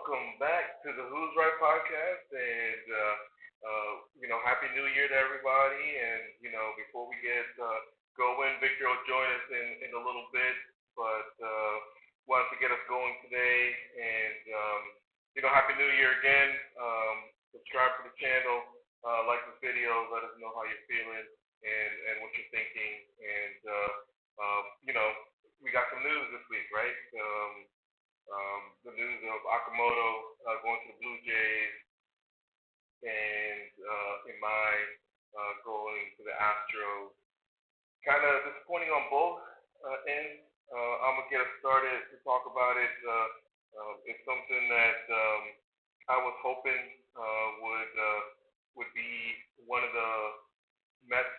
welcome back to the Who's Right podcast, and happy New Year to everybody. And before we get going, Victor will join us in a little bit, but wanted to get us going today. And happy New Year again. Subscribe to the channel, like the video, let us know how you're feeling and what you're thinking. And we got some news this week, right? The news of Okamoto going to the Blue Jays and Imei going to the Astros. Kind of disappointing on both ends. I'm gonna get us started to talk about it. It's something that I was hoping would be one of the Mets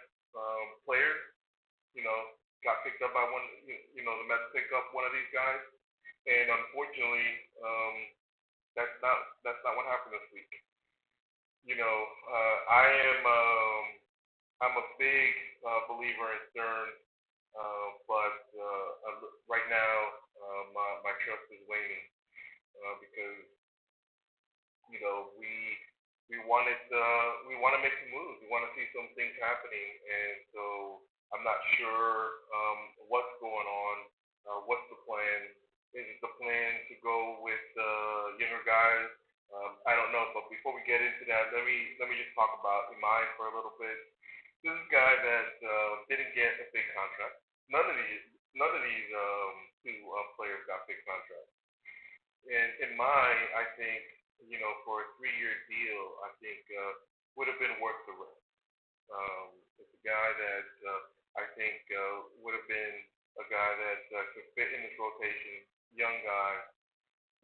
players. You know, got picked up by one. The Mets picked up one of these guys, and unfortunately, that's not what happened this week. I'm a big believer in Stern, but right now my trust is waning because we want to make some moves. We want to see some things happening, and so I'm not sure what's going on. What's the plan? Is it the plan to go with younger guys? I don't know, but before we get into that, let me just talk about Imei for a little bit. This is a guy that didn't get a big contract. None of these two players got big contracts. And Imei, I think, for a 3-year deal, I think would have been worth the risk. It's a guy that I think would have been a guy that could fit in this rotation, young guy,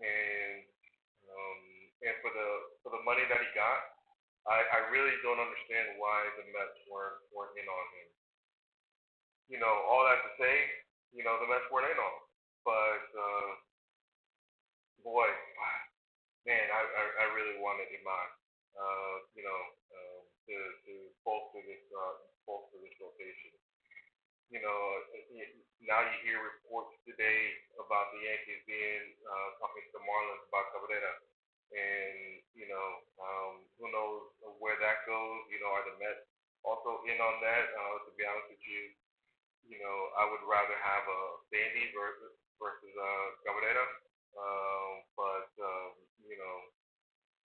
and for the money that he got, I really don't understand why the Mets weren't in on him. All that to say, the Mets weren't in on him, but boy, man, I really wanted Imei, to bolster this rotation. Now you hear reports today about the Yankees talking to the Marlins about Cabrera, and who knows where that goes. Are the Mets also in on that? To be honest with you, I would rather have a Sandy versus Cabrera, but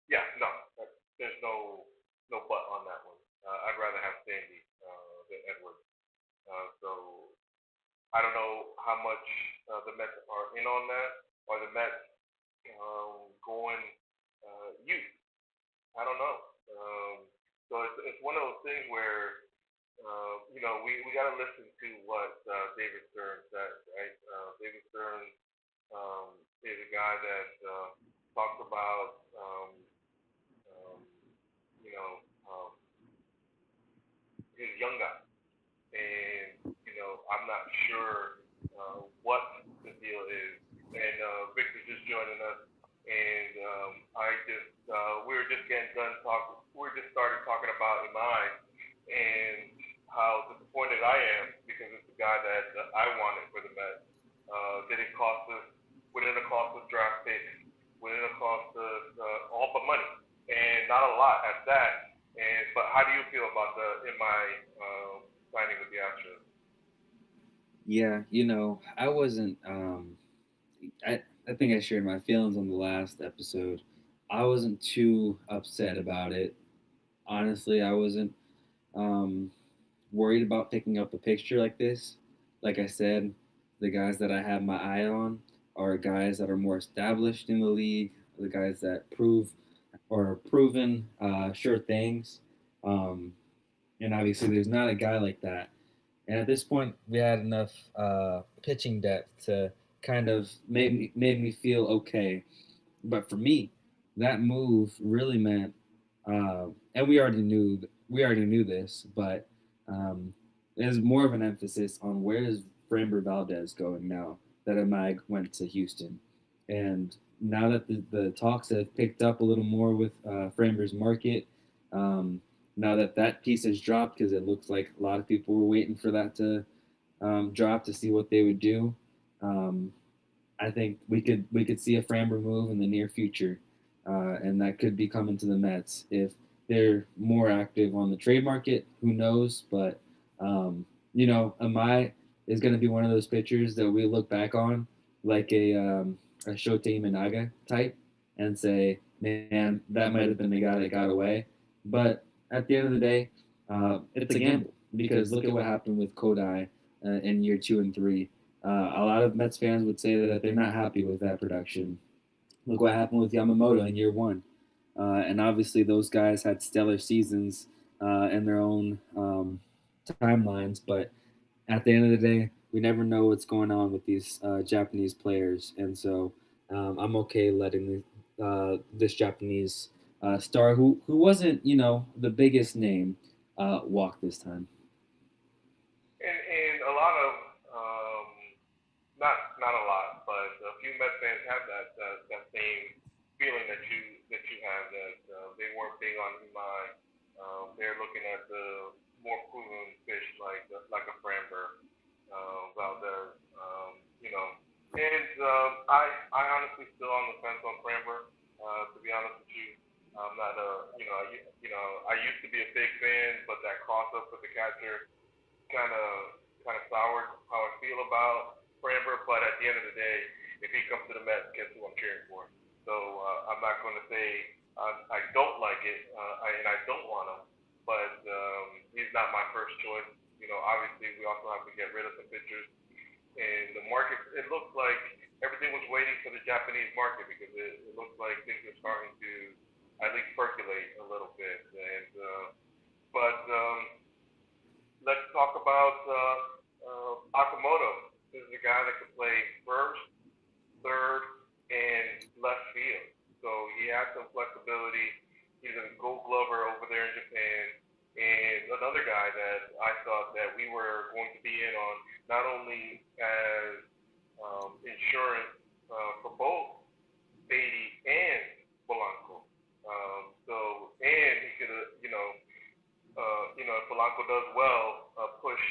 yeah, no, there's no but on that one. I'd rather have Sandy than Edwards. So I don't know how much the Mets are in on that, or the Mets going youth. I don't know. So it's one of those things where we got to listen to what David Stern says, right? David Stern is a guy that talks about um, you know his young guy, and I'm not sure what the deal is. And Victor's just joining us, and we were just getting done talking. We just started talking about Imei and how disappointed I am because it's the guy that I wanted for the Mets. Didn't cost us, wouldn't have cost us draft picks, wouldn't have cost us all but money, and not a lot at that. But how do you feel about the Imei signing with the Astros? Yeah, I wasn't. I think I shared my feelings on the last episode. I wasn't too upset about it. Honestly, I wasn't um, worried about picking up a picture like this. Like I said, the guys that I have my eye on are guys that are more established in the league, the guys that prove or are proven sure things. Um, and obviously, there's not a guy like that. And at this point, we had enough pitching depth to kind of made me feel okay. But for me, that move really meant, and we already knew this, but there's more of an emphasis on where is Framber Valdez going now that Imai went to Houston, and now that the talks have picked up a little more with Framber's market, um, now that that piece has dropped because it looks like a lot of people were waiting for that to drop to see what they would do. Um, I think we could see a Framber move in the near future. and that could be coming to the Mets if they're more active on the trade market. Who knows? But Imei is going to be one of those pitchers that we look back on like a Shotei Minaga type and say, man, that might have been the guy that got away. But at the end of the day, it's a gamble because look at what happened with Kodai in year 2 and 3. A lot of Mets fans would say that they're not happy with that production. Look what happened with Yamamoto in year 1. And obviously, those guys had stellar seasons in their own timelines. But at the end of the day, we never know what's going on with these Japanese players. And so I'm okay letting this Japanese star, who wasn't, the biggest name, walk this time. And a lot of not a lot, but a few Mets fans have that same feeling that you have that they weren't big on Imai. They're looking at the more proven fish like a Framber, Valdez, and I honestly still on the fence on Framber. To be honest with you, I'm not a I used to be a big fan, but that cross up with the catcher kind of soured how I feel about Framber. But at the end of the day, if he comes to the Mets, guess who I'm cheering for? So I'm not going to say I don't like it, and I don't want him, but he's not my first choice. Obviously we also have to get rid of some pitchers in the market. It looks like everything was waiting for the Japanese market because it looks like things are starting to at least percolate a little bit. And but let's talk about Okamoto. This is a guy that can play first, third, and left field. So he has some flexibility. He's a Gold Glover over there in Japan. And another guy that I thought that we were going to be in on, not only as insurance for both Beatty and Polanco. And he could have, if Polanco does well, push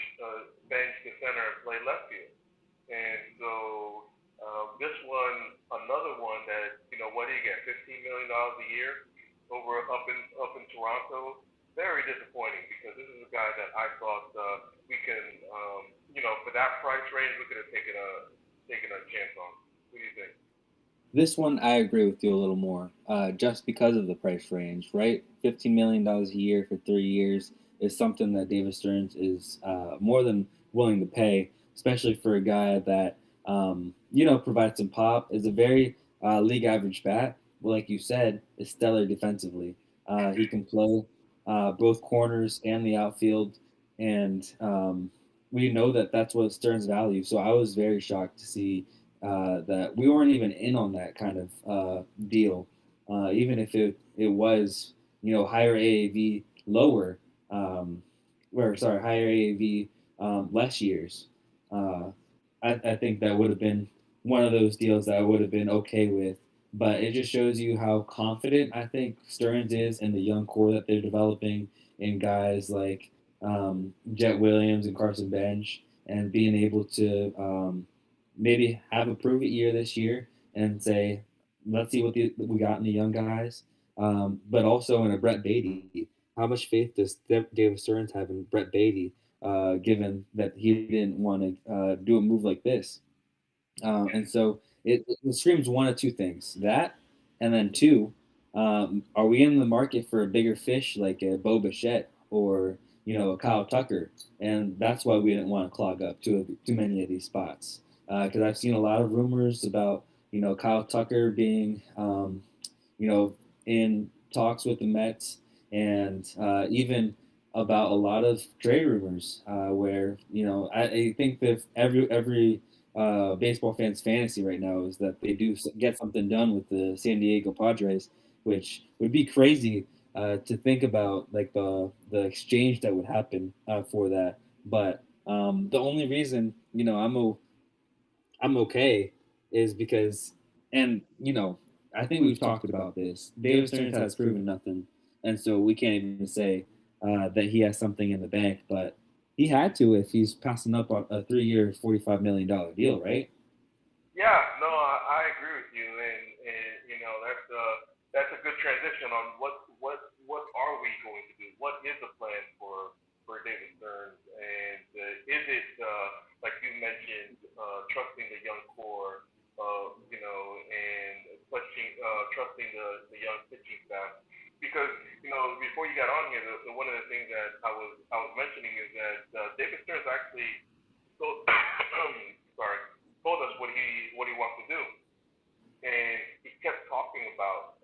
bench to center and play left field. And so this one, another one that what do you get? $15 million a year over up in Toronto. Very disappointing because this is a guy that I thought we can, for that price range, we could have taken a chance on. What do you think? This one, I agree with you a little more, just because of the price range, right? $15 million a year for 3 years is something that David Stearns is more than willing to pay, especially for a guy that provides some pop. Is a very league average bat, but like you said, is stellar defensively. He can play both corners and the outfield, and we know that that's what Stearns values. So I was very shocked to see that we weren't even in on that kind of deal, even if it was higher AAV, lower, or sorry, higher AAV, less years. Uh, I think that would have been one of those deals that I would have been okay with. But it just shows you how confident I think Stearns is in the young core that they're developing in guys like Jet Williams and Carson Bench, and being able to maybe have a prove it year this year and say, let's see what we got in the young guys. But also in a Brett Beatty. How much faith does David Stearns have in Brett Beatty, given that he didn't want to do a move like this? And so it screams one of two things: that, and then two, are we in the market for a bigger fish like a Bo Bichette or a Kyle Tucker? And that's why we didn't want to clog up too many of these spots, because I've seen a lot of rumors about Kyle Tucker being in talks with the Mets, and even about a lot of trade rumors where I think that every baseball fans' fantasy right now is that they do get something done with the San Diego Padres, which would be crazy to think about, like the exchange that would happen for that. But the only reason I'm okay is because, and I think we've talked about this. David Stearns has proven nothing, and so we can't even say that he has something in the bank. But he had to if he's passing up on a 3 year, $45 million deal, right? Yeah, no, I agree with you, and that's a before you got on here, one of the things that I was mentioning is that David Stearns actually told, sorry, told us what he wants to do, and he kept talking about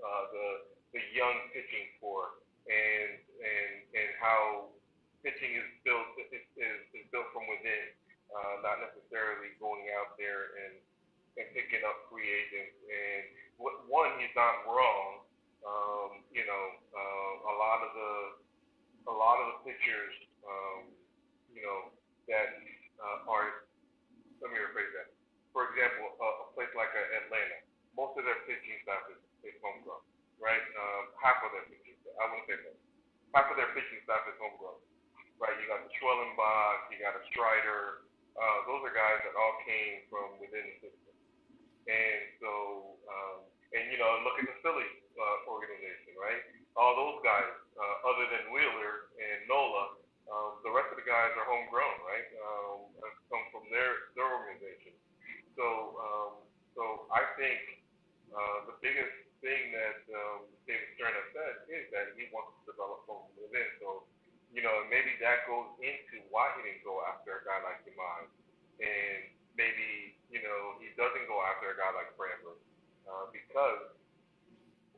the young pitching core and how pitching is built from within, not necessarily going out there and picking up free agents. And one, he's not wrong. A lot of the pitchers, you know, that are, let me rephrase that. For example, a place like Atlanta, most of their pitching staff is homegrown, right? Half of their pitching staff, I wouldn't say that. Half of their pitching staff is homegrown, right? You got the Schwellenbach, you got a Strider. Those are guys that all came from within the system. And so, look at the Phillies organization, right? All those guys, other than Wheeler and Nola, the rest of the guys are homegrown, right? Come from their organization. So, um, so I think the biggest thing that David Stern has said is that he wants to develop from within. So, and maybe that goes into why he didn't go after a guy like Imei, and maybe he doesn't go after a guy like Framber because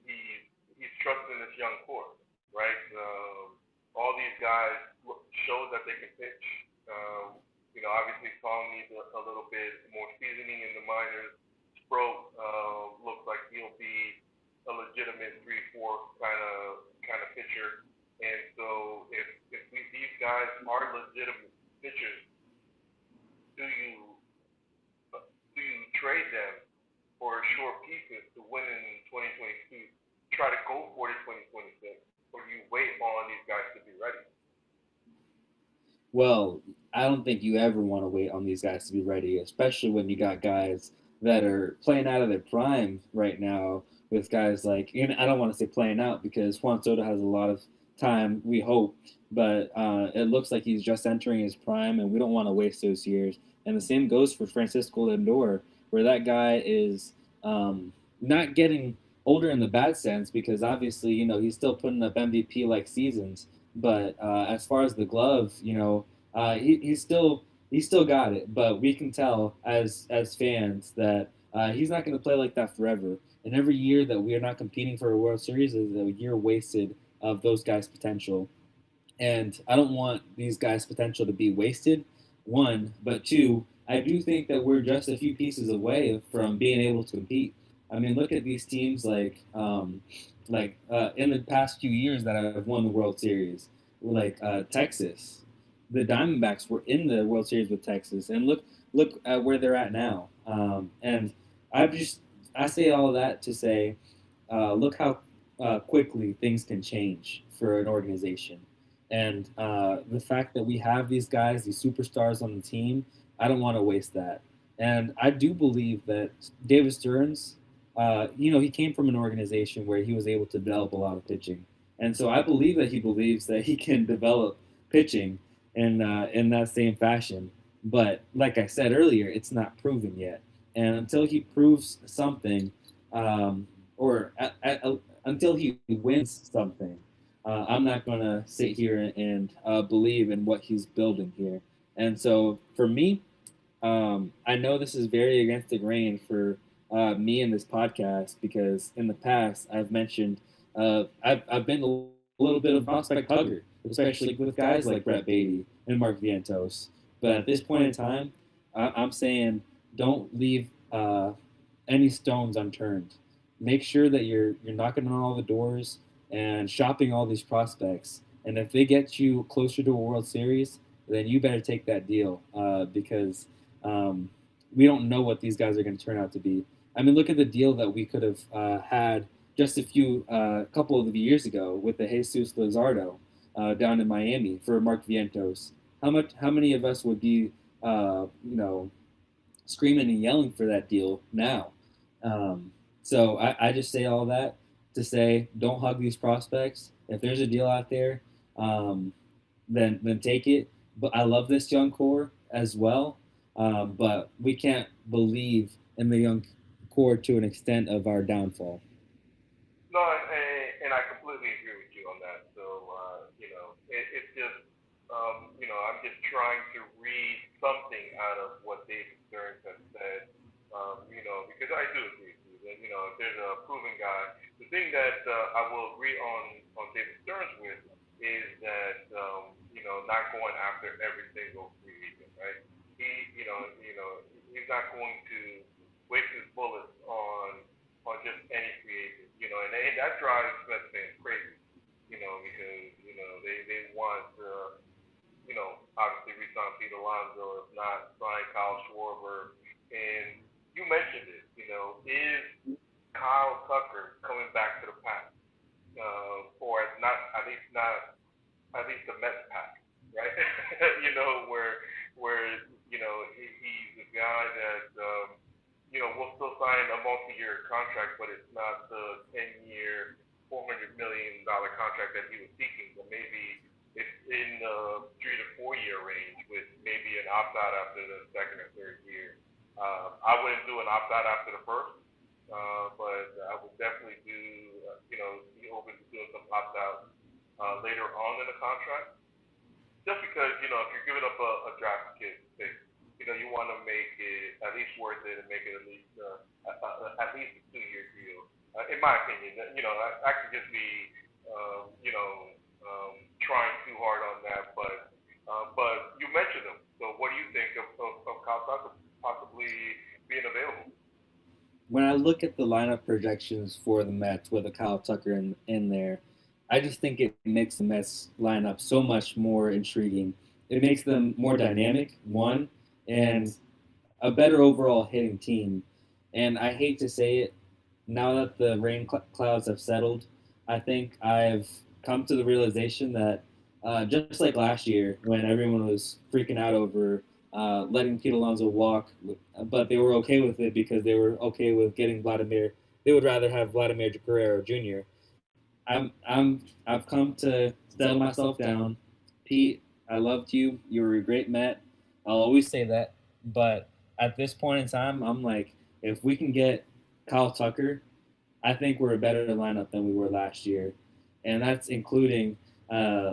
he's trusting this young core, right? All these guys show that they can pitch. Obviously Tong needs a little bit more seasoning in the minors. Sproat looks like he'll be a legitimate 3-4 kind of pitcher. And so if these guys are legitimate pitchers, do you do you trade them for short pieces to win in 2022? Try to go for it in 2026, or do you wait on these guys to be ready? Well, I don't think you ever want to wait on these guys to be ready, especially when you got guys that are playing out of their prime right now with guys like, and I don't want to say playing out because Juan Soto has a lot of time, we hope, but it looks like he's just entering his prime, and we don't want to waste those years. And the same goes for Francisco Lindor, where that guy is not getting older in the bad sense because obviously, he's still putting up MVP like seasons. But as far as the glove, he's still got it. But we can tell as fans that he's not going to play like that forever. And every year that we are not competing for a World Series is a year wasted of those guys' potential. And I don't want these guys' potential to be wasted. One, but two, I do think that we're just a few pieces away from being able to compete. I mean, look at these teams like in the past few years that have won the World Series, like Texas. The Diamondbacks were in the World Series with Texas, and look at where they're at now. And I just I say all that to say, look how quickly things can change for an organization. And the fact that we have these guys, these superstars on the team, I don't want to waste that. And I do believe that David Stearns, he came from an organization where he was able to develop a lot of pitching. And so I believe that he believes that he can develop pitching in that same fashion. But like I said earlier, it's not proven yet. And until he proves something, or until he wins something, I'm not going to sit here and believe in what he's building here. And so for me, I know this is very against the grain for me in this podcast because in the past I've mentioned I've been a little bit of a prospect hugger, especially with guys like Brett Beatty and Mark Vientos. But at this point in time, I'm saying don't leave any stones unturned. Make sure that you're knocking on all the doors and shopping all these prospects. And if they get you closer to a World Series, then you better take that deal because um, we don't know what these guys are going to turn out to be. I mean, look at the deal that we could have had just couple of years ago with the Jesus Luzardo down in Miami for Mark Vientos. How many of us would be, screaming and yelling for that deal now? So I just say all that to say don't hug these prospects. If there's a deal out there, um, then take it. But I love this young core as well. But we can't believe in the young core to an extent of our downfall. No, and I completely agree with you on that. So trying to read something out of what David Stearns has said. Because I do agree with you that if there's a proven guy, the thing that I will agree on David Stearns with is that not going after every single free agent, right? He he's not going to waste his bullets on just any free agent, and that drives Mets fans crazy, because they want obviously resign Pete Alonso, if not sign Kyle Schwarber. And you mentioned it, is Kyle Tucker coming back to the pack? Or not at least the Mets pack, right? Where he's a guy that will still sign a multi-year contract, but it's not the 10-year, $400 million contract that he was seeking, but maybe it's in the 3 to 4 year range with maybe an opt out after the second or third year. I wouldn't do an opt out after the first, but I would definitely be open to doing some opt out later on in the contract. Just because if you're giving up a draft pick, you want to make it at least worth it and make it at least a 2 year deal. In my opinion, I could just be trying too hard on that, but you mentioned him. So what do you think of Kyle Tucker possibly being available? When I look at the lineup projections for the Mets with a Kyle Tucker in there, I just think it makes the Mets lineup so much more intriguing. It makes them more dynamic, one, and a better overall hitting team. And I hate to say it, now that the rain clouds have settled, I think I've come to the realization that just like last year when everyone was freaking out over letting Pete Alonso walk, but they were okay with it because they were okay with getting Vladimir. They would rather have Vladimir Guerrero Jr. I've come to settle myself down. Pete, I loved you. You were a great Met. I'll always say that. But at this point in time, I'm like, if we can get Kyle Tucker, I think we're a better lineup than we were last year, and that's including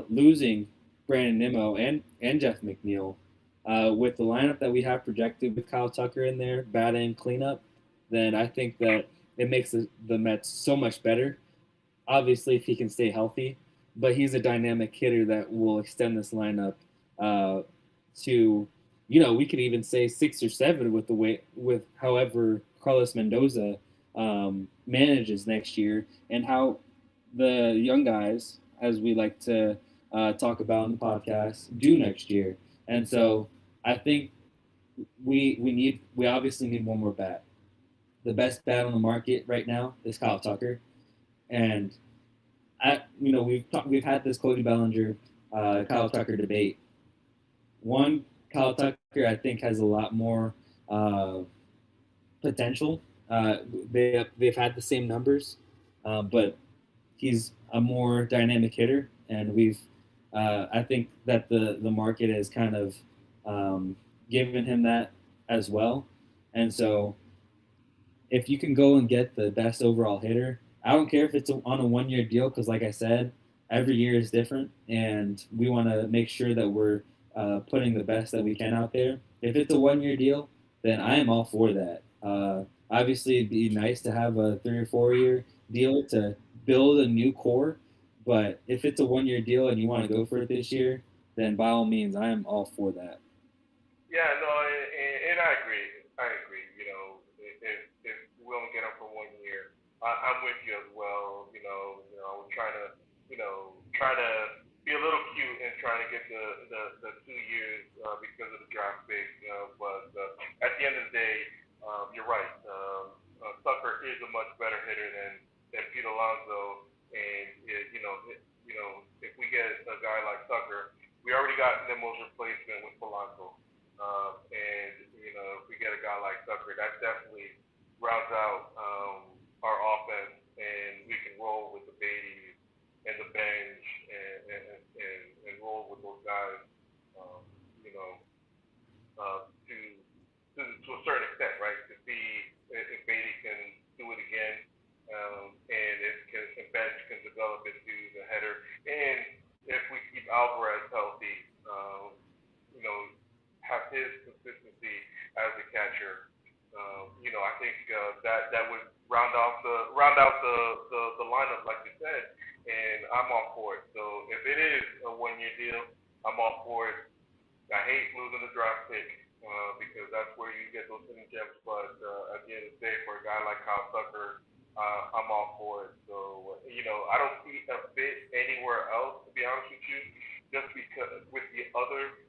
losing Brandon Nimmo and Jeff McNeil. With the lineup that we have projected with Kyle Tucker in there, batting cleanup, then I think that it makes the Mets so much better. Obviously, if he can stay healthy, but he's a dynamic hitter that will extend this lineup uh, to, we could even say 6 or 7 with the way with however Carlos Mendoza manages next year and how the young guys, as we like to talk about in the podcast, do next year. And so I think we obviously need one more bat. The best bat on the market right now is Kyle Tucker, and we've had this Cody Bellinger, Kyle Tucker debate. One, Kyle Tucker I think has a lot more uh, potential. They've had the same numbers, but he's a more dynamic hitter, and I think that the market has kind of given him that as well, and so if you can go and get the best overall hitter, I don't care if it's on a 1 year deal because, like I said, every year is different, and we want to make sure that we're putting the best that we can out there. If it's a 1 year deal, then I am all for that. Obviously, it'd be nice to have a 3 or 4 year deal to build a new core, but if it's a 1 year deal and you want to go for it this year, then by all means, I am all for that. Yeah, no, and I agree. I agree. If we only get them for 1 year, I'm with you as well. We're trying to, try to be a little cute and trying to get the 2 years because of the draft pick. But at the end of the day, you're right. Tucker is a much better hitter than Pete Alonso, and if we get a guy like Tucker, we already got Nemo's replacement with Polanco. And if we get a guy like Tucker, that definitely rounds out our offense, and we can roll with the Beatties and the bench, and roll with those guys. Um, you know, to a certain extent, right? To see if Beatty can do it again, and if bench can develop into the header, and if we keep Alvarez healthy. for it. So if it is a 1 year deal, I'm all for it. I hate losing the draft pick because that's where you get those hidden gems. But at the end of the day, for a guy like Kyle Tucker, I'm all for it. So I don't see a fit anywhere else, to be honest with you, just because with the other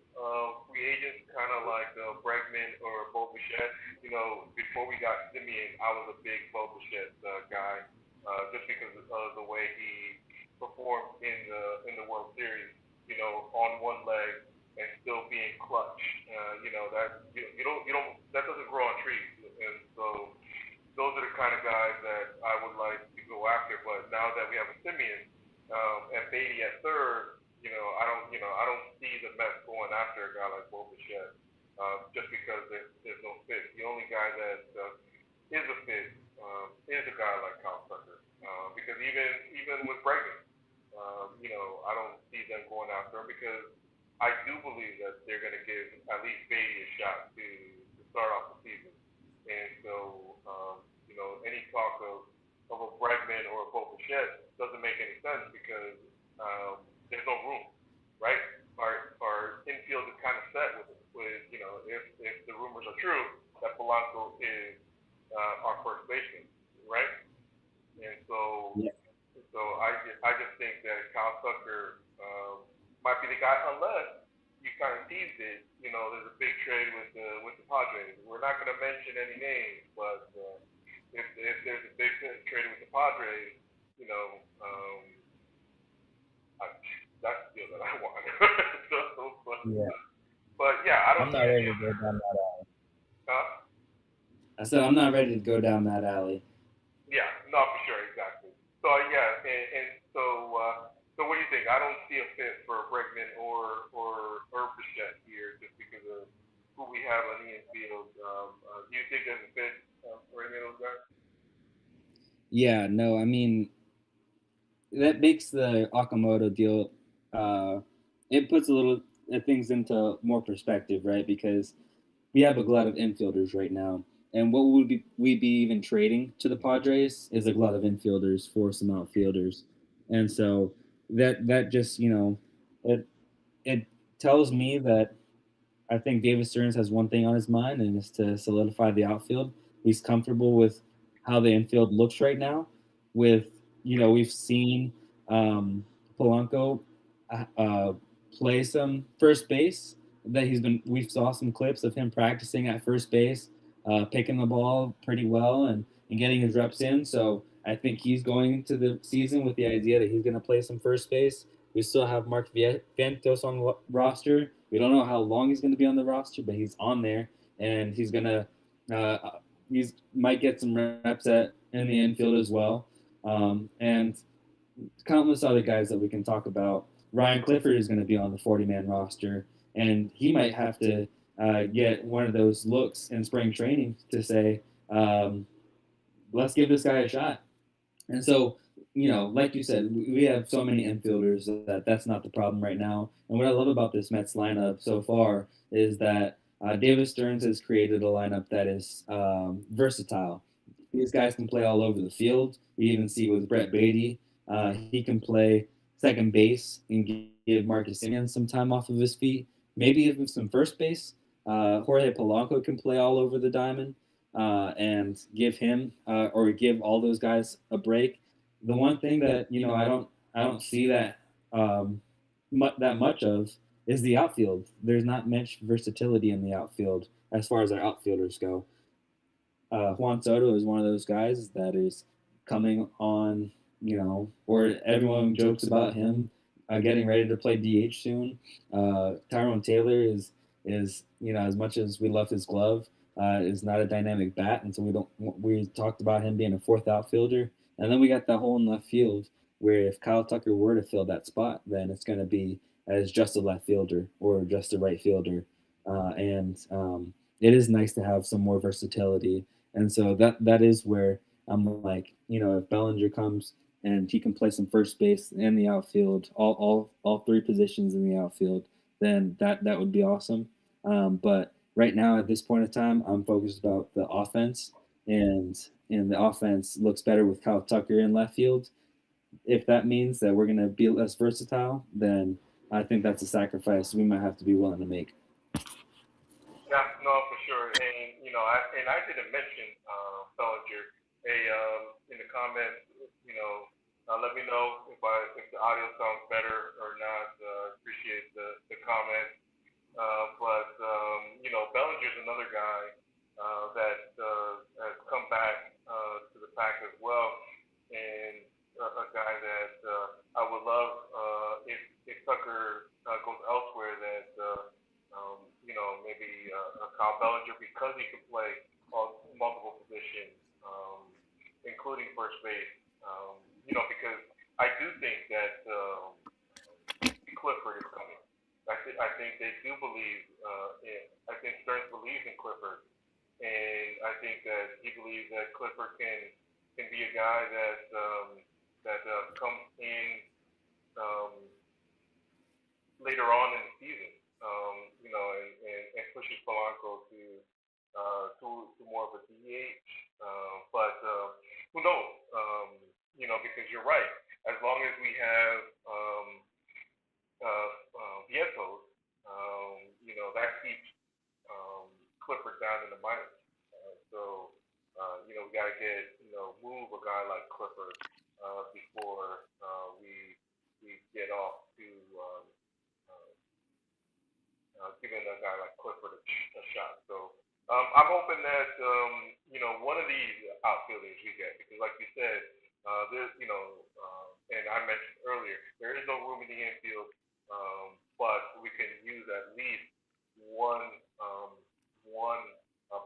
free agents, kind of like Bregman or Bo Bichette. Before we got Simeon, I was a big Bo Bichette guy, just because of the way he performed in the World Series. On one leg and still being clutch. That you don't that doesn't grow on trees, and so those are the kind of guys that I would like to go after. But now that we have a Simeon and Beatty at third, I don't see the Mets going after a guy like Bo Bichette, just because there's no fit. The only guy that is a fit is a guy like Kyle Tucker, because even with Bregman, I don't see them going after him because I do believe that they're going to give at least Beatty a shot to start off the season. And so, any talk of a Bregman or a Bo Bichette doesn't make any sense because there's no room, right? Our infield is kind of set with if the rumors are true that Polanco is our first baseman, right? And Yeah. so I just think that Kyle Tucker might be the guy unless you kind of teased it. There's a big trade with the Padres. We're not going to mention any names, but if there's a big trade with the Padres, you know, um, I, that's the deal that I want. so, but, Yeah, but yeah, I don't I'm see not any ready to other. go down that alley. I said I'm not ready to go down that alley. Yeah, no, for sure, exactly. So yeah, and so what do you think? I don't see a fit for Bregman or Bichette here just because of who we have on the infield. Do you think there's a fit for any of those guys? Yeah, no, I mean that makes the Okamoto deal. Uh, it puts a little things into more perspective, right? Because we have a glut of infielders right now, and what would we be even trading to the Padres is a glut of infielders for some outfielders, and so that just it it tells me that I think David Stearns has one thing on his mind, and it's to solidify the outfield. He's comfortable with how the infield looks right now. With we've seen Polanco uh, play some first base. That we saw some clips of him practicing at first base, picking the ball pretty well and getting his reps in. So I think he's going into the season with the idea that he's going to play some first base. We still have Mark Vientos on the roster. We don't know how long he's going to be on the roster, but he's on there, and uh, he's might get some reps at in the infield as well, and countless other guys that we can talk about. Ryan Clifford is going to be on the 40-man roster, and he might have to get one of those looks in spring training to say, let's give this guy a shot. And so, like you said, we have so many infielders that that's not the problem right now. And what I love about this Mets lineup so far is that David Stearns has created a lineup that is versatile. These guys can play all over the field. We even see with Brett Beatty, he can play second base and give Marcus Simeon some time off of his feet. Maybe even some first base. Jorge Polanco can play all over the diamond and give him or give all those guys a break. The one thing that I don't see that that much of is the outfield. There's not much versatility in the outfield as far as our outfielders go. Juan Soto is one of those guys that is coming on, or everyone jokes about him getting ready to play DH soon. Tyrone Taylor is as much as we love his glove, is not a dynamic bat, and so we talked about him being a fourth outfielder, and then we got that hole in left field where if Kyle Tucker were to fill that spot, then it's going to be as just a left fielder or just a right fielder, and it is nice to have some more versatility, and so that is where I'm like, if Bellinger comes and he can play some first base and the outfield, all three positions in the outfield, then that would be awesome. But right now at this point in time, I'm focused about the offense, and the offense looks better with Kyle Tucker in left field. If that means that we're gonna be less versatile, then I think that's a sacrifice we might have to be willing to make. Yeah, no, for sure. And I didn't mention Bellinger. Hey, in the comments, let me know if the audio sounds better or not. Appreciate the comment. But Bellinger's another guy that has come back to the pack as well, and a guy that I would love if Tucker goes elsewhere. That maybe Kyle Bellinger, because he can play on multiple positions, including first base. Because I do think that Clifford is coming. I think they do believe I think Stearns believes in Clifford, and I think that he believes that Clifford can be a guy that comes in um, later on in the season, and pushes Polanco to more of a DH. But who knows? Because you're right. As long as we have Vientos, that keeps Clifford down in the minors. We got to move a guy like Clifford before we get off to uh, giving a guy like Clifford a shot. So I'm hoping that one of these outfielders we get, because like you said, and I mentioned earlier, there is no room in the infield, but we can use at least one one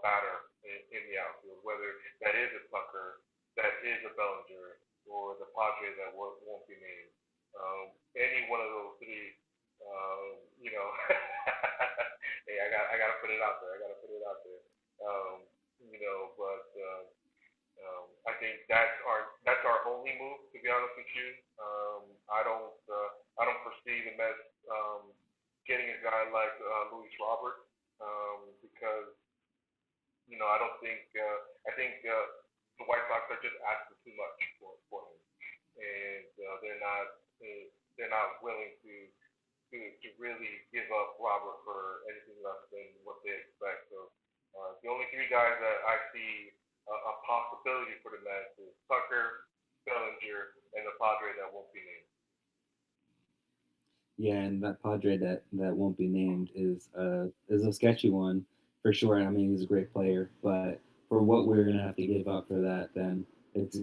batter in the outfield, whether that is a Tucker, that is a Bellinger, or the Padre that won't be named. Any one of those three, you know, hey, I gotta put it out there. I gotta put it out there. Um, but I think that's our only move. To be honest with you, I don't foresee the Mets getting a guy like Luis Robert because I don't think I think the White Sox are just asking too much for him, and they're not willing to really give up Robert for anything less than what they expect. So the only three guys that I see a possibility for the Mets is Tucker, Bellinger, and the Padre that won't be named. Yeah, and that Padre that won't be named is a sketchy one for sure. I mean, he's a great player, but for what we're gonna have to give up for that, then it's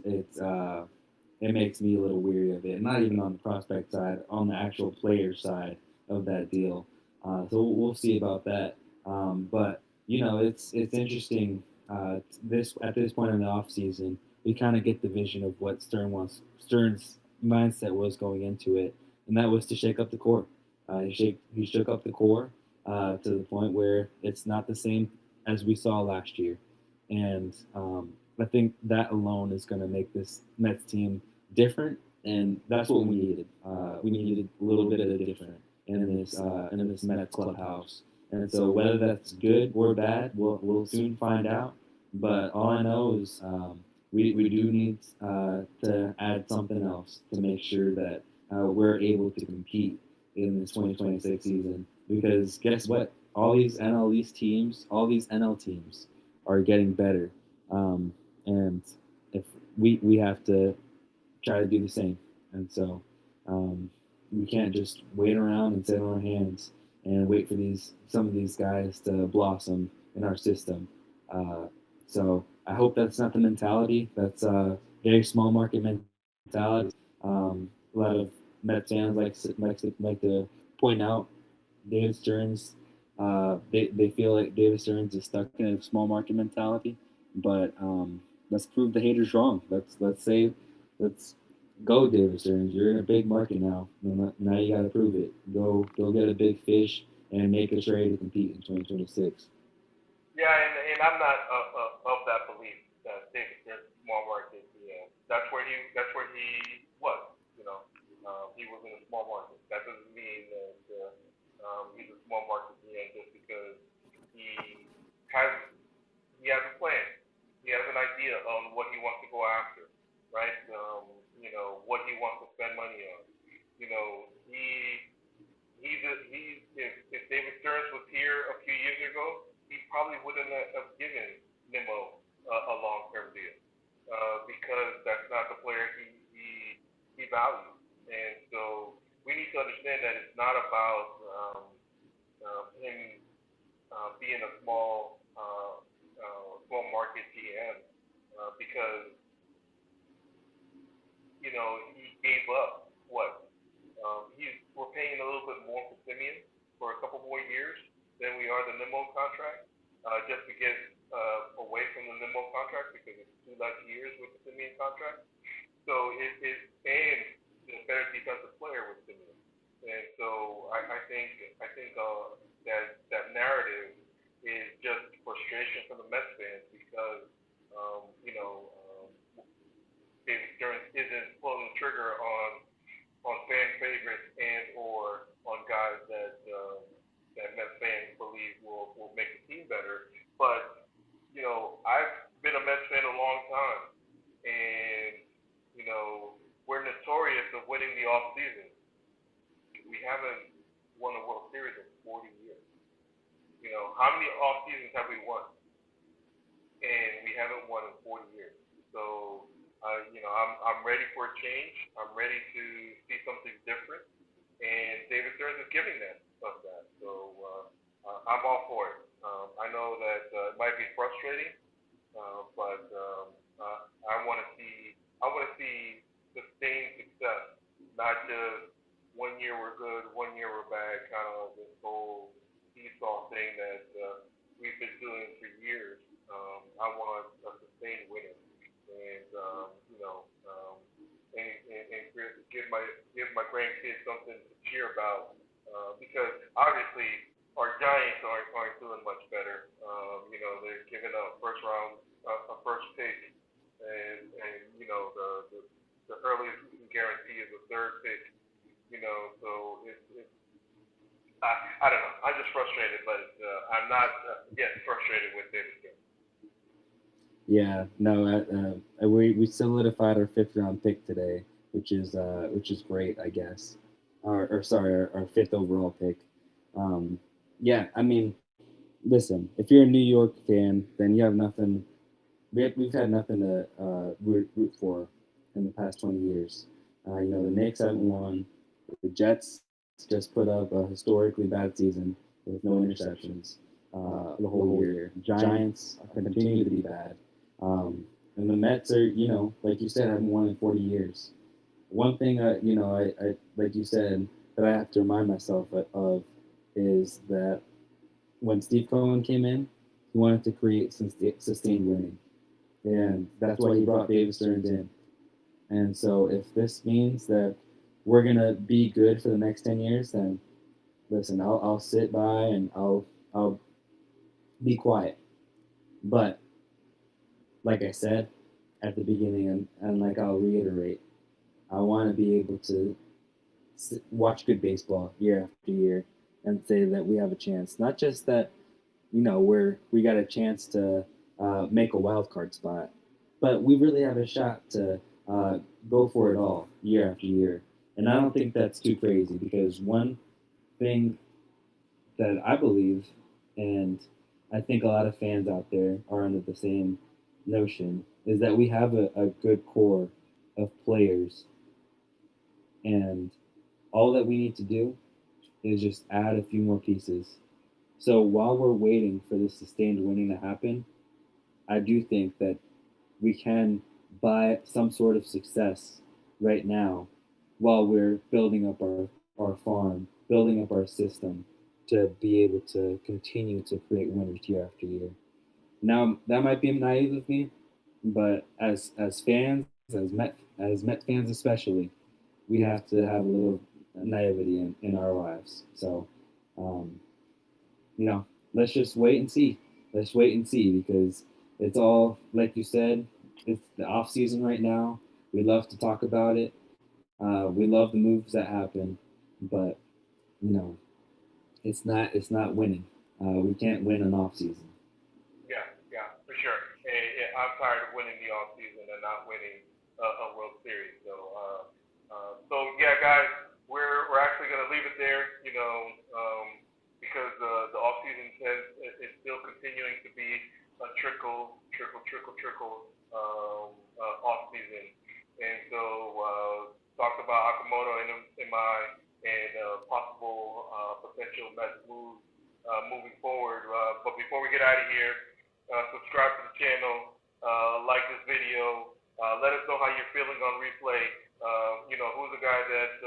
it makes me a little weary of it. Not even on the prospect side, on the actual player side of that deal. So we'll see about that. But it's interesting. This at this point in the off season, we kind of get the vision of what Stern's mindset was going into it, and that was to shake up the core. He shook up the core to the point where it's not the same as we saw last year, and I think that alone is going to make this Mets team different, and that's what we needed. We needed a little bit of different in this Mets clubhouse, and so whether that's good or bad, we'll soon find out. But all I know is we do need to add something else to make sure that we're able to compete in this 2026 season. Because guess what? All these NL teams, are getting better, and if we have to try to do the same, and so um, we can't just wait around and sit on our hands and wait for these some of these guys to blossom in our system. Uh, so I hope that's not the mentality. That's very small market mentality. A lot of Mets fans like to point out David Stearns. They feel like David Stearns is stuck in a small market mentality, but let's prove the haters wrong. Let's go, David Stearns. You're in a big market now. Now you got to prove it. Go get a big fish and make a trade to compete in 2026. Yeah, and I'm not of that belief that David Stearns is small market. Yeah, that's where he was. You know, he was in a small market. That doesn't mean that he's a small market GM just because he has he has a plan. He has an idea on what he wants to go after, right? What he wants to He if David Stearns was here a few years ago, he probably wouldn't have given Nimmo a long term deal because that's not the player he values. And so we need to understand that it's not about him being a small market GM because he gave up what we're paying a little bit more for Simeon for a couple more years than we are the Nimmo contract, just to get away from the Nimmo contract because it's 2 less years with the Simeon contract. So it and the better defensive player with Simeon. And so I think that narrative is just frustration from the Mets fans because um, you know um, David Stearns isn't pulling the trigger on fan favorites and or on guys that Mets fans believe will make the team better. But I've been a Mets fan a long time, and we're notorious of winning the off season. We haven't won a World Series in 40 years. How many off seasons have we won? And we haven't won in 40 years. So, I'm ready for a change. I'm ready to see something different, and David Stearns is giving that. So, I'm all for it. I know that it might be frustrating, but I want to see sustained success, not just 1 year we're good, 1 year we're bad, kind of this whole seesaw thing that we've been doing for years. I want a sustained winning, and and give my grandkids something to cheer about because obviously our Giants aren't doing much better. They're giving up a first pick, and the earliest we can guarantee is a third pick. So I don't know. I'm just frustrated, but I'm not yet frustrated with David. Yeah, no, we solidified our fifth round pick today, which is great, I guess. Or sorry, our fifth overall pick. Um, yeah, I mean, listen, if you're a New York fan, then you have nothing. We've had nothing to root for in the past 20 years. The Knicks haven't won. The Jets just put up a historically bad season with no interceptions the whole year. Giants continue to be bad. And the Mets are, like you said, haven't won in 40 years. One thing, I like you said, that I have to remind myself of is that when Steve Cohen came in, he wanted to create some sustained winning. And that's why he brought David Stearns in. And so if this means that we're going to be good for the next 10 years, then listen, I'll sit by and I'll be quiet. But like I said at the beginning, and like I'll reiterate, I want to be able to watch good baseball year after year and say that we have a chance. Not just that, we got a chance to make a wild card spot, but we really have a shot to uh, go for it all year after year. And I don't think that's too crazy because one thing that I believe, and I think a lot of fans out there are under the same notion, is that we have a good core of players, and all that we need to do is just add a few more pieces. So while we're waiting for this sustained winning to happen, I do think that we can buy some sort of success right now while we're building up our farm, building up our system to be able to continue to create winners year after year. Now that might be naive of me, but as fans, as Met fans especially, we have to have a little naivety in our lives. So, um, let's just wait and see. Let's wait and see because it's all like you said. It's the off season right now. We love to talk about it. We love the moves that happen, but you know, it's not winning. We can't win an off season. Yeah, yeah, for sure. And yeah, I'm tired of winning the off season and not winning a World Series. So yeah, guys, we're actually um, because the off season is still continuing to be a off season, and so talked about Okamoto and Imei and possible potential Mets moves moving forward. But before we get out of here, subscribe to the channel, like this video, let us know how you're feeling on replay. Who's the guy that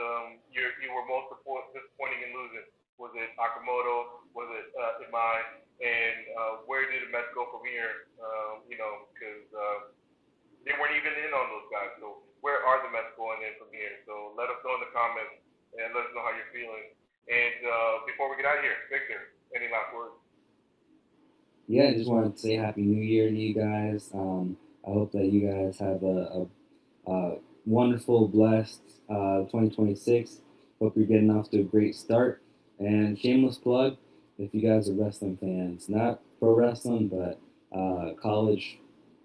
you were most disappointing in losing? Was it Akamoto? Was it Imai? And where did the Mets go from here? Because they weren't even in on those guys. So where are the Mets going in from here? So let us know in the comments and let us know how you're feeling. And before we get out of here, Victor, any last words? Yeah, I just wanted to say Happy New Year to you guys. I hope that you guys have a wonderful, blessed 2026. Hope you're getting off to a great start. And shameless plug, if you guys are wrestling fans, not pro wrestling, but college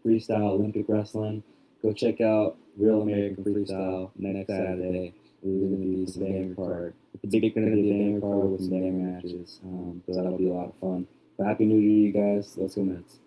freestyle Olympic wrestling, go check out Real American Freestyle next Saturday. There's going to be some banger card. It's going to be a banger card with some banger matches. So that'll be a lot of fun. But Happy New Year, you guys. Let's go Mets.